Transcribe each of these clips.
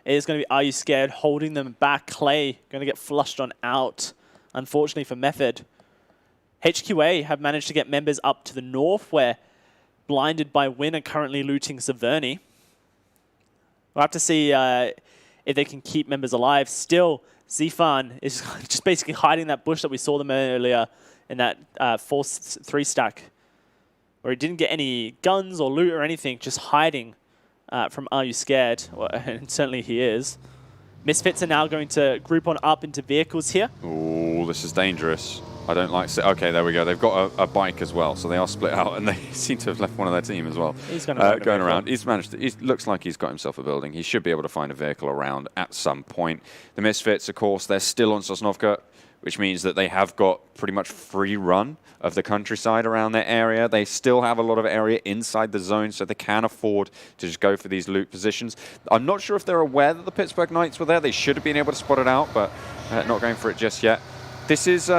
It is going to be Are You Scared holding them back. Clay going to get flushed on out, unfortunately for Method. HQA have managed to get members up to the north, where Blinded by Win are currently looting Severny. We'll have to see if they can keep members alive. Still, Zifan is just basically hiding that bush that we saw them earlier in that 4-3 stack, where he didn't get any guns or loot or anything, just hiding from Are You Scared? Well, and certainly he is. Misfits are now going to group on up into vehicles here. Oh, this is dangerous. I don't like... Okay, there we go. They've got a bike as well, so they are split out, and they seem to have left one of their team as well. He's going around. He's managed to... It looks like he's got himself a building. He should be able to find a vehicle around at some point. The Misfits, of course, they're still on Sosnovka, which means that they have got pretty much free run of the countryside around their area. They still have a lot of area inside the zone, so they can afford to just go for these loot positions. I'm not sure if they're aware that the Pittsburgh Knights were there. They should have been able to spot it out, but not going for it just yet. This is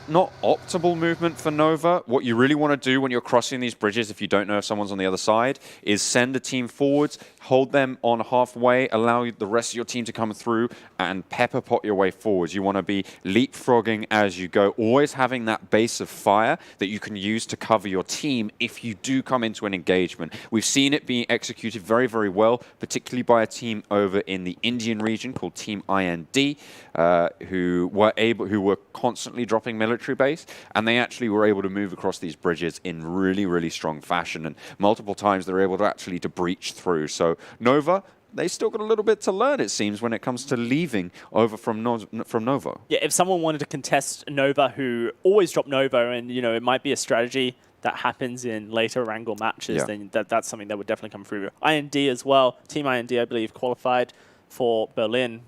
not optimal movement for Nova. What you really want to do when you're crossing these bridges, if you don't know if someone's on the other side, is send a team forwards, hold them on halfway, allow the rest of your team to come through, and pepper pot your way forwards. You want to be leapfrogging as you go, always having that base of fire that you can use to cover your team if you do come into an engagement. We've seen it being executed very, very well, particularly by a team over in the Indian region called Team IND, who were constantly dropping military base, and they actually were able to move across these bridges in really, really strong fashion, and multiple times they're able to actually breach through. So Nova, they still got a little bit to learn, it seems, when it comes to leaving over from Nova. Yeah, if someone wanted to contest Nova, who always drop Nova, and it might be a strategy that happens in later Wrangle matches, then that's something that would definitely come through. IND as well, Team IND, I believe, qualified for Berlin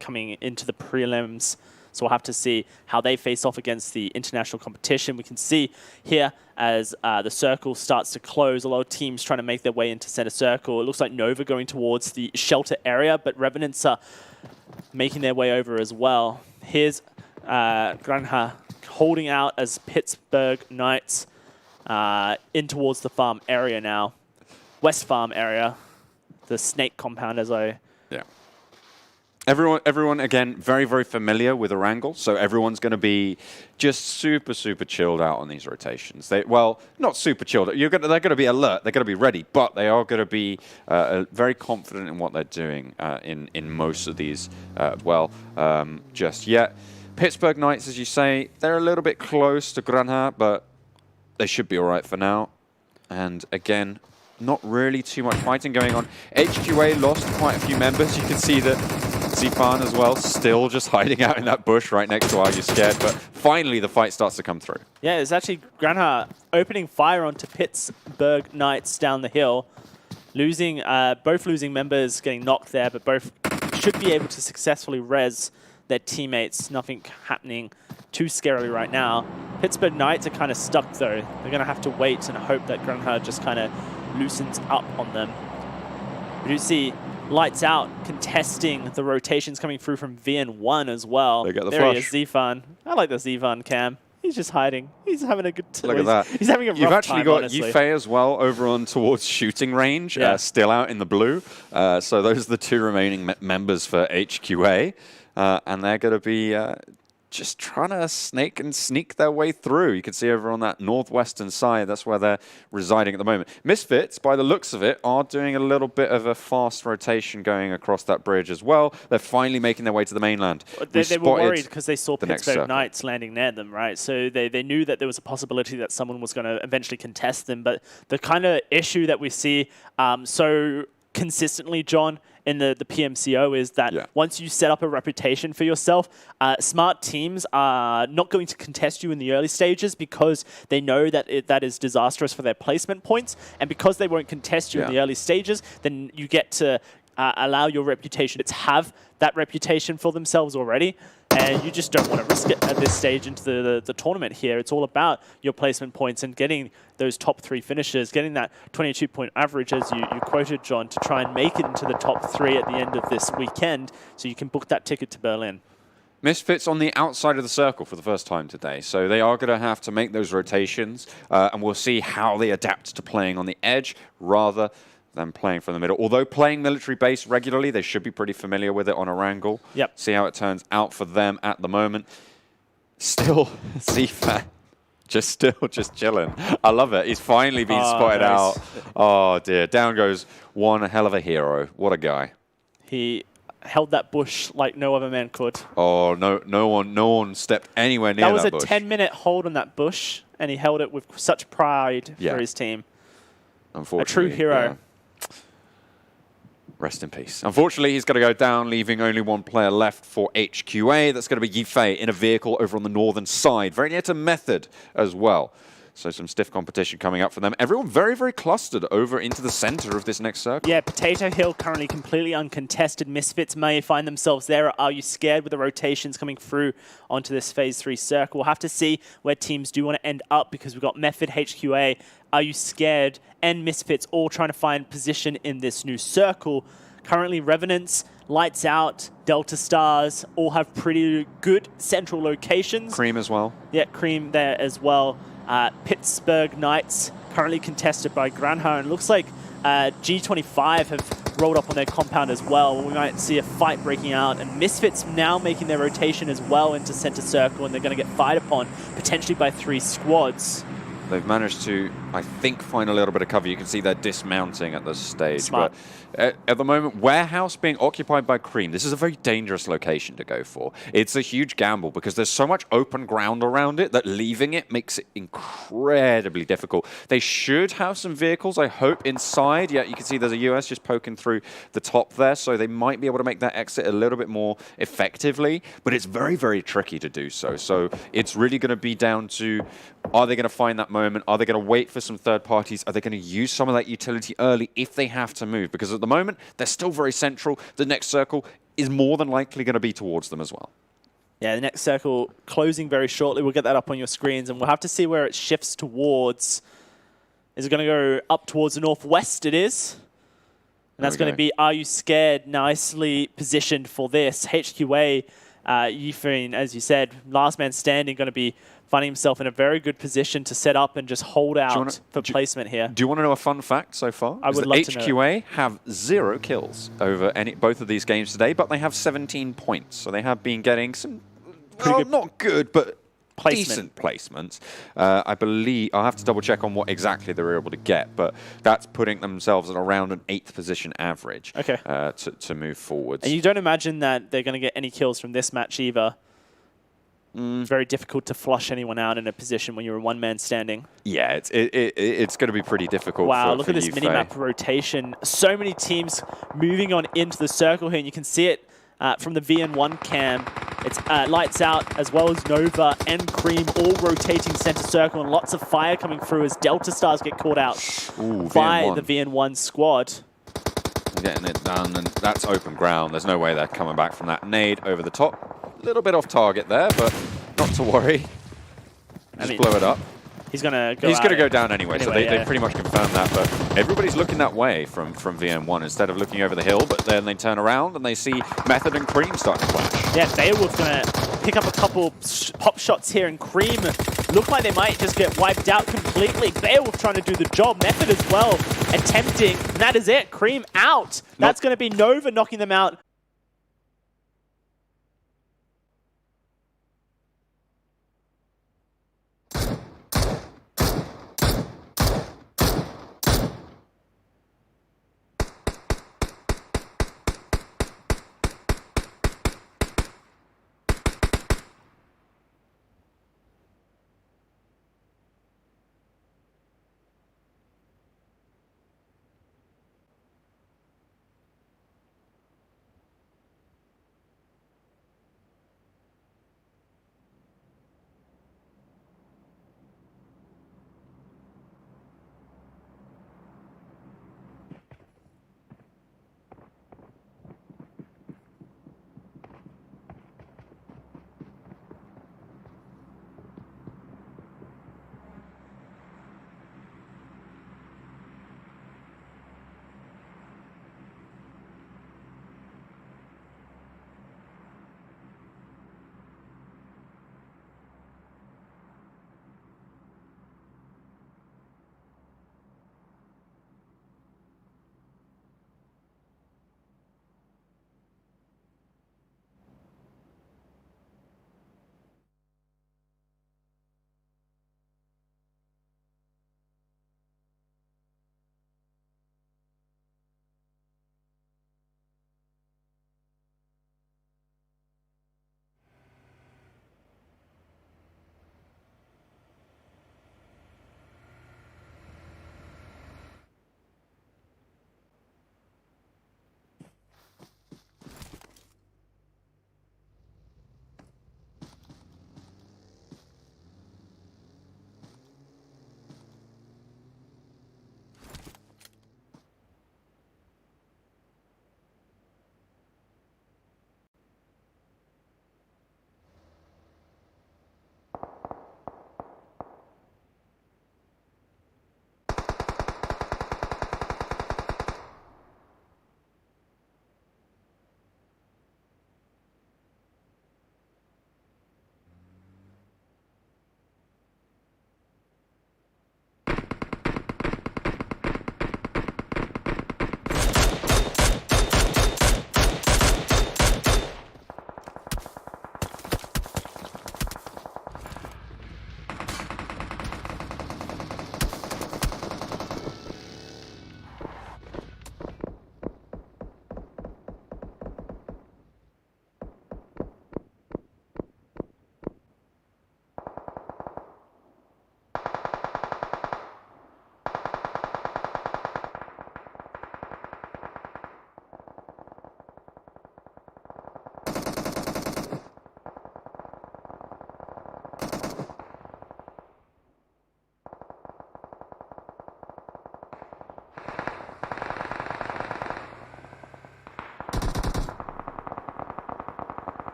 coming into the prelims. So we'll have to see how they face off against the international competition. We can see here as the circle starts to close, a lot of teams trying to make their way into center circle. It looks like Nova going towards the shelter area, but Revenants are making their way over as well. Here's Granja holding out as Pittsburgh Knights in towards the farm area now. West farm area, the snake compound as I... Yeah. Everyone, again, very, very familiar with Wrangle, so everyone's going to be just super, super chilled out on these rotations. Well, not super chilled. They're going to be alert. They're going to be ready, but they are going to be very confident in what they're doing in most of these. Just yet, Pittsburgh Knights, as you say, they're a little bit close to Granja, but they should be all right for now. And again, not really too much fighting going on. HQA lost quite a few members. You can see that Zifan as well, still just hiding out in that bush right next to Are You Scared, but finally the fight starts to come through. Yeah, it's actually Granja opening fire onto Pittsburgh Knights down the hill, both losing members, getting knocked there, but both should be able to successfully res their teammates. Nothing happening too scarily right now. Pittsburgh Knights are kind of stuck though. They're going to have to wait and hope that Granja just kind of loosens up on them. We do see Lights Out contesting the rotations coming through from VN1 as well. They get the there flush. He is, Zifan. I like the Zifan cam. He's just hiding. He's having a good time. Look at that. He's having a rough time, You've actually got honestly. Yufei as well over on towards shooting range, still out in the blue. So those are the two remaining members for HQA. And they're going to be just trying to sneak their way through. You can see over on that northwestern side, that's where they're residing at the moment. Misfits, by the looks of it, are doing a little bit of a fast rotation going across that bridge as well. They're finally making their way to the mainland. They were worried because they saw Pittsburgh Knights landing near them, right? So they knew that there was a possibility that someone was going to eventually contest them. But the kind of issue that we see so consistently, John, in the PMCO is that once you set up a reputation for yourself, smart teams are not going to contest you in the early stages because they know that that is disastrous for their placement points. And because they won't contest you in the early stages, then you get to allow your reputation to have that reputation for themselves already. And you just don't want to risk it at this stage into the tournament here. It's all about your placement points and getting those top 3 finishes, getting that 22-point average, as you quoted, John, to try and make it into the top 3 at the end of this weekend so you can book that ticket to Berlin. Misfits on the outside of the circle for the first time today, so they are going to have to make those rotations, and we'll see how they adapt to playing on the edge rather them playing from the middle. Although playing military base regularly, they should be pretty familiar with it on a wrangle. Yep. See how it turns out for them at the moment. Still, CFAT just chilling. I love it. He's finally been spotted out. Oh, dear. Down goes one hell of a hero. What a guy. He held that bush like no other man could. Oh, no one stepped anywhere near that bush. That was a 10-minute hold on that bush, and he held it with such pride for his team. Unfortunately, a true hero. Yeah. Rest in peace. Unfortunately, he's going to go down, leaving only one player left for HQA. That's going to be Yifei in a vehicle over on the northern side, very near to Method as well. So some stiff competition coming up for them. Everyone very, very clustered over into the center of this next circle. Yeah, Potato Hill currently completely uncontested. Misfits may find themselves there. Are you scared with the rotations coming through onto this Phase 3 circle? We'll have to see where teams do want to end up because we've got Method, HQA, Are You Scared, and Misfits all trying to find position in this new circle. Currently, Revenants, Lights Out, Delta Stars all have pretty good central locations. Cream as well. Yeah, Cream there as well. Pittsburgh Knights currently contested by Granha, and looks like G25 have rolled up on their compound as well. We might see a fight breaking out, and Misfits now making their rotation as well into center circle, and they're going to get fired upon potentially by 3 squads. They've managed to, I think, find a little bit of cover. You can see they're dismounting at this stage. Smart. But at the moment, Warehouse being occupied by Cream, this is a very dangerous location to go for. It's a huge gamble because there's so much open ground around it that leaving it makes it incredibly difficult. They should have some vehicles, I hope, inside. Yeah, you can see there's a US just poking through the top there, so they might be able to make that exit a little bit more effectively, but it's very, very tricky to do so. So it's really going to be down to, are they going to find that moment? Are they going to wait for some third parties? Are they going to use some of that utility early if they have to move? Because at the moment, they're still very central. The next circle is more than likely going to be towards them as well. Yeah, the next circle closing very shortly. We'll get that up on your screens, and we'll have to see where it shifts towards. Is it going to go up towards the northwest? It is. And that's going to be Are You Scared? Nicely positioned for this. HQA, Yifei, as you said, last man standing, going to be finding himself in a very good position to set up and just hold out for placement here. Do you want to know a fun fact so far? I would love to know. HQA have 0 kills over both of these games today, but they have 17 points. So they have been getting some, not good, but decent placements. I believe, I'll have to double check on what exactly they were able to get, but that's putting themselves at around an 8th position average to move forwards. And you don't imagine that they're going to get any kills from this match either. It's very difficult to flush anyone out in a position when you're a one-man standing. Yeah, it's going to be pretty difficult. Wow, for look at this minimap rotation. So many teams moving on into the circle here, and you can see it from the VN1 cam. It's Lights Out as well as Nova and Cream all rotating center circle, and lots of fire coming through as Delta Stars get caught out by VN1. the VN1 squad. Getting it done, and that's open ground. There's no way they're coming back from that nade over the top. A little bit off target there, but not to worry. Just blow it up. He's going to go He's going to go down anyway, so they pretty much confirmed that. But everybody's looking that way from VM1 instead of looking over the hill, but then they turn around and they see Method and Cream starting to clash. Yeah, Beowulf's going to pick up a couple pop shots here, and Cream look like they might just get wiped out completely. Beowulf trying to do the job. Method as well attempting, and that is it. Cream out. That's going to be Nova knocking them out.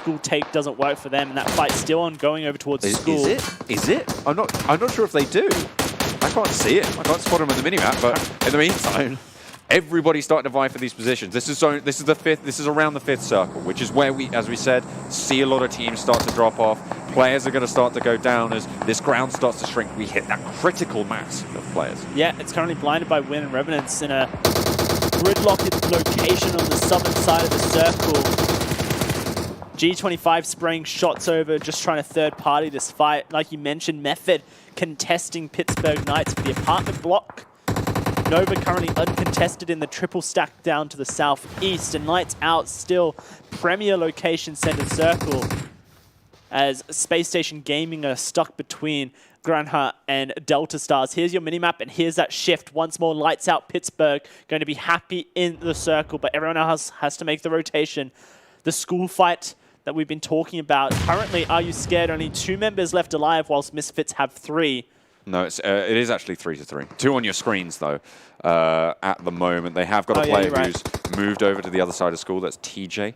school take doesn't work for them, and that fight's still ongoing over towards school. Is it? I'm not sure if they do. I can't see it. I can't spot them in the minimap, but in the meantime, everybody's starting to vie for these positions. This is the fifth. This is around the fifth circle, which is where we, as we said, see a lot of teams start to drop off. Players are going to start to go down as this ground starts to shrink. We hit that critical mass of players. Yeah, it's currently blinded by Win and Revenants in a gridlocked location on the southern side of the circle. G25 spraying shots over, just trying to third party this fight. Like you mentioned, Method contesting Pittsburgh Knights for the apartment block. Nova currently uncontested in the triple stack down to the southeast, and Knights out still premier location center circle as Space Station Gaming are stuck between Granha and Delta Stars. Here's your minimap, and here's that shift. Once more, Lights Out Pittsburgh going to be happy in the circle, but everyone else has to make the rotation. The school fight that we've been talking about. Currently, Are You Scared? Only 2 members left alive, whilst Misfits have 3. No, it is actually 3-3. 2 on your screens, though, at the moment. They have got a player who's moved over to the other side of school. That's TJ.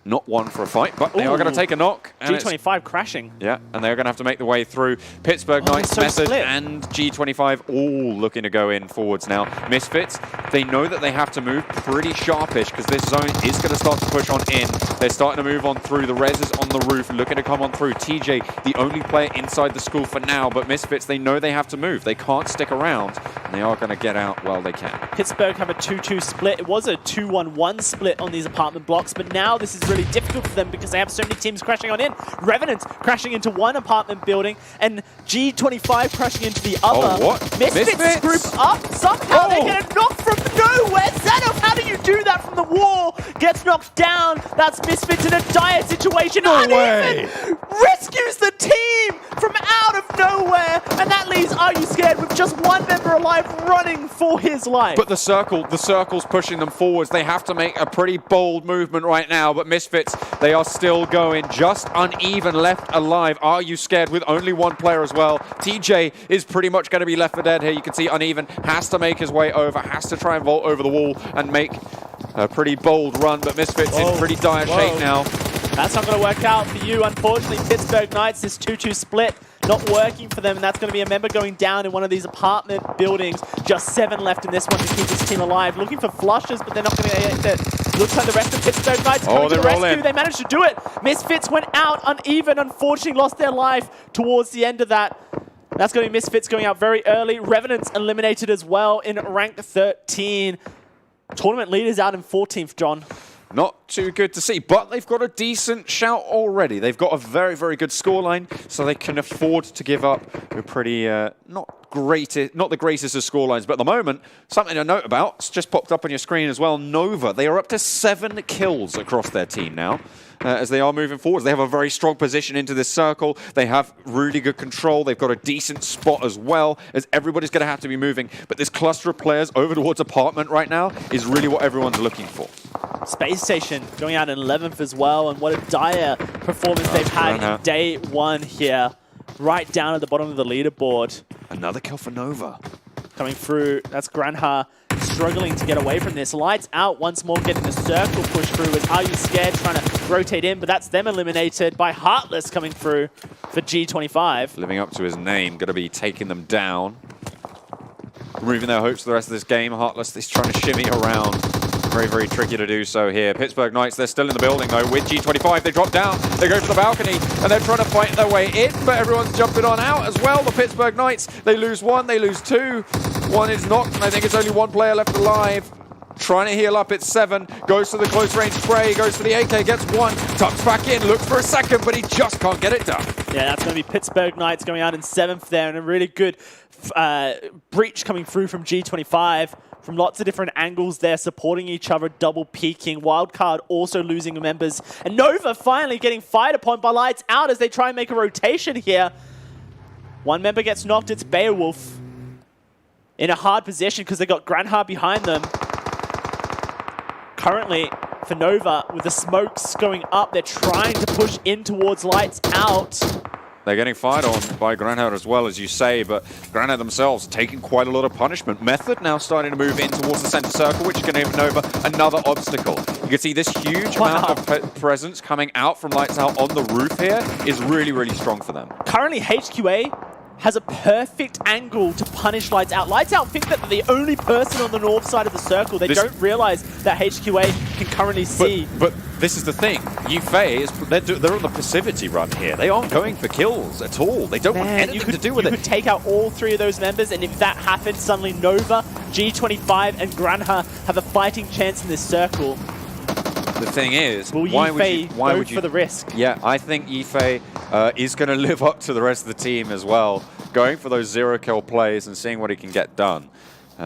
Not one for a fight, but they are going to take a knock. G25 crashing. Yeah, and they're going to have to make the way through. Pittsburgh Knights, Method, and G25 all looking to go in forwards now. Misfits, they know that they have to move pretty sharpish because this zone is going to start to push on in. They're starting to move on through. The Res is on the roof, looking to come on through. TJ, the only player inside the school for now, but Misfits, they know they have to move. They can't stick around, and they are going to get out while they can. Pittsburgh have a 2-2 split. It was a 2-1-1 split on these apartment blocks, but now this is really difficult for them because they have so many teams crashing on in. Revenants crashing into one apartment building and G25 crashing into the other. Oh, what? Misfits group up. Somehow they get a knock from nowhere. Zanov, how do you do that from the wall? Gets knocked down. That's Misfits in a dire situation. No way. Rescues the team from out of nowhere, and that leaves Are You Scared with just one member alive running for his life. But the circle's pushing them forwards. They have to make a pretty bold movement right now, but Misfits, they are still going. Just Uneven left alive. Are You Scared with only one player as well. TJ is pretty much going to be left for dead here. You can see Uneven has to make his way over, has to try and vault over the wall and make a pretty bold run, but Misfits in pretty dire shape now. That's not going to work out for you. Unfortunately, Pittsburgh Knights, this 2-2 split, not working for them, and that's going to be a member going down in one of these apartment buildings. Just 7 left in this one to keep this team alive. Looking for flushes, but they're not going to get it. Looks like the rest of Pittsburgh Knights coming to the rescue. They managed to do it. Misfits went out Uneven, unfortunately lost their life towards the end of that. That's going to be Misfits going out very early. Revenants eliminated as well in rank 13. Tournament leaders out in 14th, John. Not too good to see, but they've got a decent shout already. They've got a very, very good scoreline, so they can afford to give up a pretty, not the greatest of scorelines, but at the moment, something to note about, it's just popped up on your screen as well, Nova. They are up to 7 kills across their team now. As they are moving forwards. They have a very strong position into this circle. They have really good control. They've got a decent spot as well, as everybody's going to have to be moving. But this cluster of players over towards apartment right now is really what everyone's looking for. Space Station going out in 11th as well, and what a dire performance they've had in day 1 here. Right down at the bottom of the leaderboard. Another kill for Nova. Coming through, that's Granha struggling to get away from this. Lights Out once more getting the circle push through as Are You Scared trying to rotate in, but that's them eliminated by Heartless coming through for G25. Living up to his name, going to be taking them down. Removing their hopes for the rest of this game. Heartless is trying to shimmy around. Very, very tricky to do so here. Pittsburgh Knights, they're still in the building though. With G25, they drop down. They go for the balcony, and they're trying to fight their way in, but everyone's jumping on out as well. The Pittsburgh Knights, they lose 1, they lose 2. 1 is knocked, and I think it's only 1 player left alive. Trying to heal up, it's 7. Goes for the close range spray, goes for the AK, gets 1. Tucks back in, looks for a second, but he just can't get it done. Yeah, that's going to be Pittsburgh Knights going out in 7th there, and a really good breach coming through from G25. From lots of different angles there, supporting each other, double peeking. Wildcard also losing members. And Nova finally getting fired upon by Lights Out as they try and make a rotation here. One member gets knocked, it's Beowulf. In a hard position because they got Granha behind them. Currently, for Nova, with the smokes going up, they're trying to push in towards Lights Out. They're getting fired on by Granher as well, as you say, but Granher themselves taking quite a lot of punishment. Method now starting to move in towards the center circle, which is going to give Nova another obstacle. You can see this huge amount of presence coming out from Lights Out on the roof here is really, really strong for them. Currently, HQA has a perfect angle to punish Lights Out. Lights Out think that they're the only person on the north side of the circle. They don't realize that HQA can currently see. But this is the thing. Yifei, they're on the passivity run here. They aren't going for kills at all. They don't want anything to do with it. You could take out all three of those members, and if that happens, suddenly Nova, G25, and Granha have a fighting chance in this circle. The thing is, why would you go for the risk? Yeah, I think Yifei is going to live up to the rest of the team as well, going for those 0-kill plays and seeing what he can get done.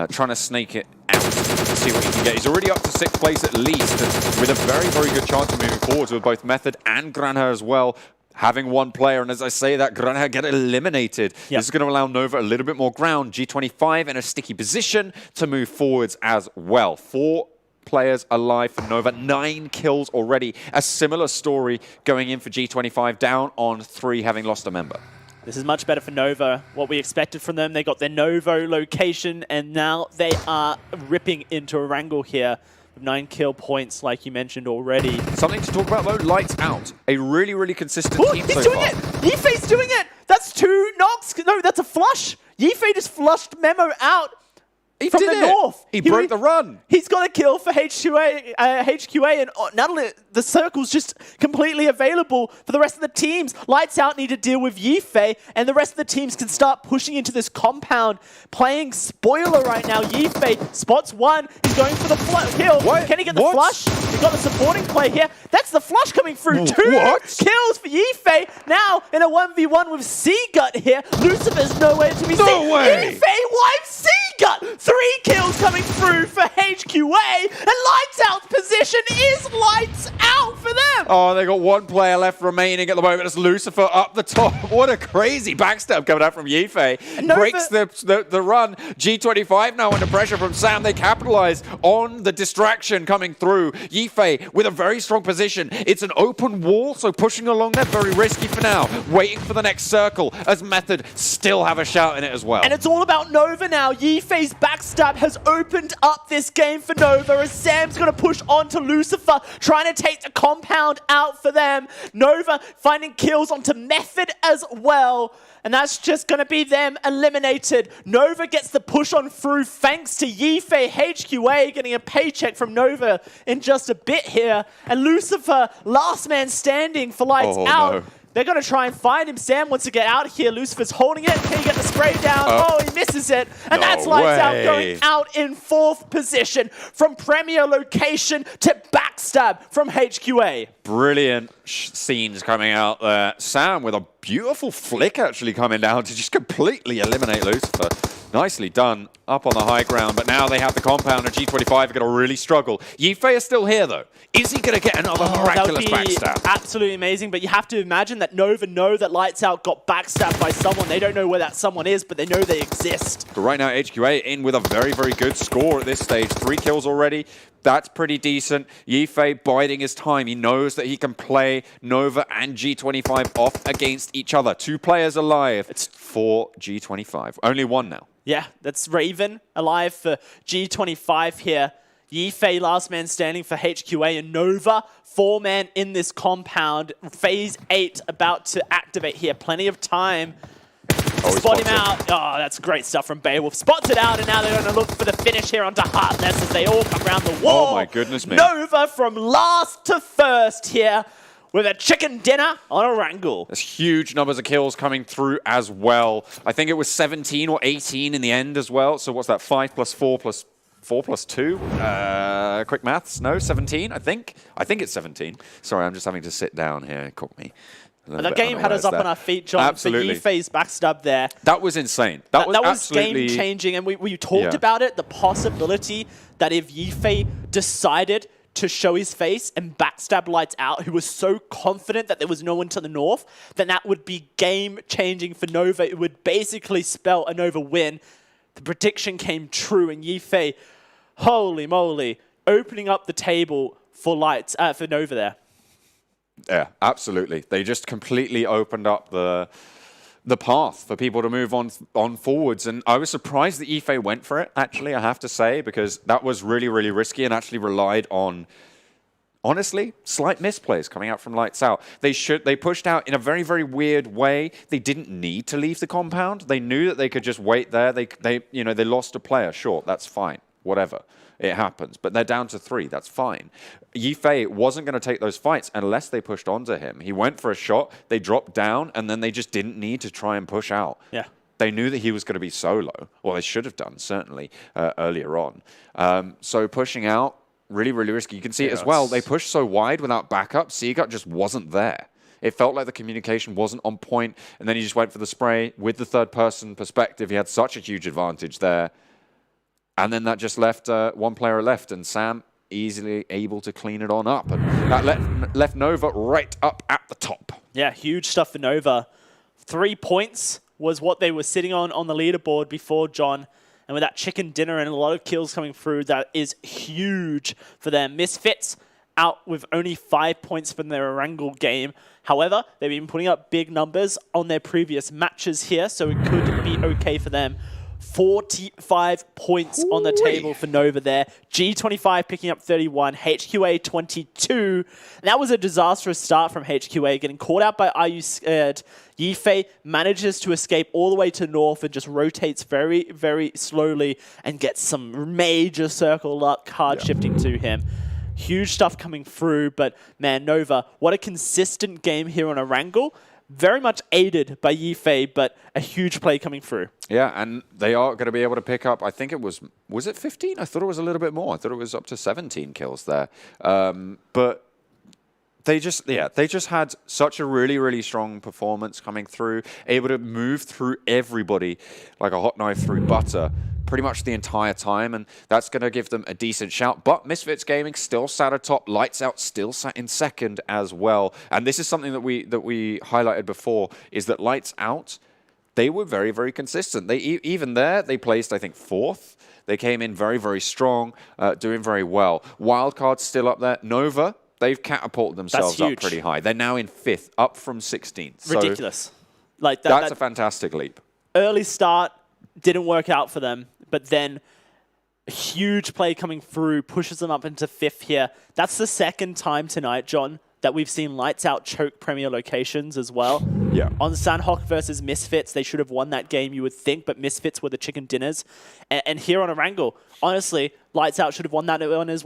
Trying to snake it out, see what he can get. He's already up to 6th place at least, and with a very, very good chance of moving forwards with both Method and Granha as well, having one player. And as I say that, Granha get eliminated. Yep. This is going to allow Nova a little bit more ground. G25 in a sticky position to move forwards as well. 4 players alive for Nova, 9 kills already. A similar story going in for G25, down on 3, having lost a member. This is much better for Nova. What we expected from them, they got their Novo location, and now they are ripping into a wrangle here. 9 kill points, like you mentioned already. Something to talk about though, Lights Out. A really, really consistent team so far. He's doing it! Yifei's doing it! That's 2 knocks! No, that's a flush! Yifei just flushed Memo out. From the north. He broke the run. He's got a kill for HQA, and not only the circle's just completely available for the rest of the teams. Lights Out need to deal with Yifei, and the rest of the teams can start pushing into this compound, playing spoiler right now. Yifei spots 1. He's going for the kill. What? Can he get the flush? He's got the supporting play here. That's the flush coming through. 2 kills for Yifei. Now in a 1v1 with Seagut here. Lucifer's nowhere to be seen. No way! Yifei wipes Seagut. 3 kills coming through for HQA, and Lights Out's position is Lights Out for them. Oh, they got 1 player left remaining at the moment. It's Lucifer up the top. What a crazy backstab coming out from Yifei. Breaks the run. G25 now under pressure from Sam. They capitalize on the distraction coming through. Yifei with a very strong position. It's an open wall, so pushing along there, very risky for now. Waiting for the next circle as Method still have a shout in it as well. And it's all about Nova now. Yifei's backstab has opened up this game for Nova as Sam's going to push on to Lucifer, trying to take the compound out for them. Nova finding kills onto Method as well. And that's just going to be them eliminated. Nova gets the push on through thanks to Yifei. HQA getting a paycheck from Nova in just a bit here. And Lucifer, last man standing for Lights Out. No. They're going to try and find him. Sam wants to get out here. Lucifer's holding it. Can he get the spray down? Oh, he misses it. And that's Lights Out going out in 4th position. From premier location to backstab from HQA. Brilliant scenes coming out there. Sam with a beautiful flick actually coming down to just completely eliminate Lucifer. Nicely done up on the high ground, but now they have the compound and G25 are going to really struggle. Yifei is still here though. Is he going to get another miraculous backstab? Absolutely amazing, but you have to imagine that Nova know that Lights Out got backstabbed by someone. They don't know where that someone is, but they know they exist. But right now, HQA in with a very, very good score at this stage. 3 kills already. That's pretty decent. Yifei biding his time. He knows that he can play Nova and G25 off against each other. 2 players alive. It's for G25. Only 1 now. Yeah, that's Raven alive for G25 here. Yifei last man standing for HQA, and Nova 4-man in this compound. Phase 8 about to activate here. Plenty of time. Spot him out. Oh, that's great stuff from Beowulf. Spots it out, and now they're going to look for the finish here onto Heartless as they all come around the wall. Oh my goodness me. Nova from last to first here with a chicken dinner on a wrangle. There's huge numbers of kills coming through as well. I think it was 17 or 18 in the end as well. So what's that? 5 plus 4 plus 4 plus 2? Quick maths? No, 17, I think. I think it's 17. Sorry, I'm just having to sit down here. It caught me. The game had us up on our feet, John. Absolutely. For Yifei's backstab there. That was insane. That was game-changing, and we talked about it, the possibility that if Yifei decided to show his face and backstab Lights Out, who was so confident that there was no one to the north, then that would be game-changing for Nova. It would basically spell a Nova win. The prediction came true, and Yifei, holy moly, opening up the table for Nova there. Yeah, absolutely. They just completely opened up the path for people to move on forwards. And I was surprised that Ife went for it, actually, I have to say, because that was really, really risky and actually relied on, honestly, slight misplays coming out from Lights Out. They pushed out in a very, very weird way. They didn't need to leave the compound. They knew that they could just wait there. They lost a player. Sure, that's fine. Whatever. It happens. But they're down to 3. That's fine. Yifei wasn't going to take those fights unless they pushed onto him. He went for a shot. They dropped down, and then they just didn't need to try and push out. Yeah. They knew that he was going to be solo. Well, they should have done, certainly, earlier on. So pushing out, really, really risky. You can see it as well. They pushed so wide without backup. Seagut just wasn't there. It felt like the communication wasn't on point, and then he just went for the spray. With the third-person perspective, he had such a huge advantage there. And then that just left one player left, and Sam easily able to clean it on up. And that left Nova right up at the top. Yeah, huge stuff for Nova. 3 points was what they were sitting on the leaderboard before, John. And with that chicken dinner and a lot of kills coming through, that is huge for them. Misfits out with only 5 points from their Erangel game. However, they've been putting up big numbers on their previous matches here, so it could be okay for them. 45 points on the table for Nova there. G25 picking up 31, HQA 22. And that was a disastrous start from HQA, getting caught out by Are You Scared? Yifei manages to escape all the way to north and just rotates very, very slowly and gets some major circle luck card shifting to him. Huge stuff coming through, but man, Nova, what a consistent game here on Erangel. Very much aided by Yifei, but a huge play coming through. Yeah, and they are going to be able to pick up, I think it was it 15? I thought it was a little bit more. I thought it was up to 17 kills there. But they just had such a really, really strong performance coming through, able to move through everybody like a hot knife through butter pretty much the entire time, and that's going to give them a decent shout. But Misfits Gaming still sat atop, Lights Out still sat in second as well. And this is something that we highlighted before, is that Lights Out, they were very, very consistent. They even there, they placed, I think, 4th. They came in very, very strong, doing very well. Wildcard's still up there. Nova, they've catapulted themselves up pretty high. They're now in 5th, up from 16th. Ridiculous. So that's a fantastic leap. Early start didn't work out for them, but then a huge play coming through pushes them up into 5th here. That's the second time tonight, John, that we've seen Lights Out choke Premier locations as well. Yeah. On Sandhawk versus Misfits, they should have won that game, you would think, but Misfits were the chicken dinners. And here on Erangel, honestly, Lights Out should have won that one as well.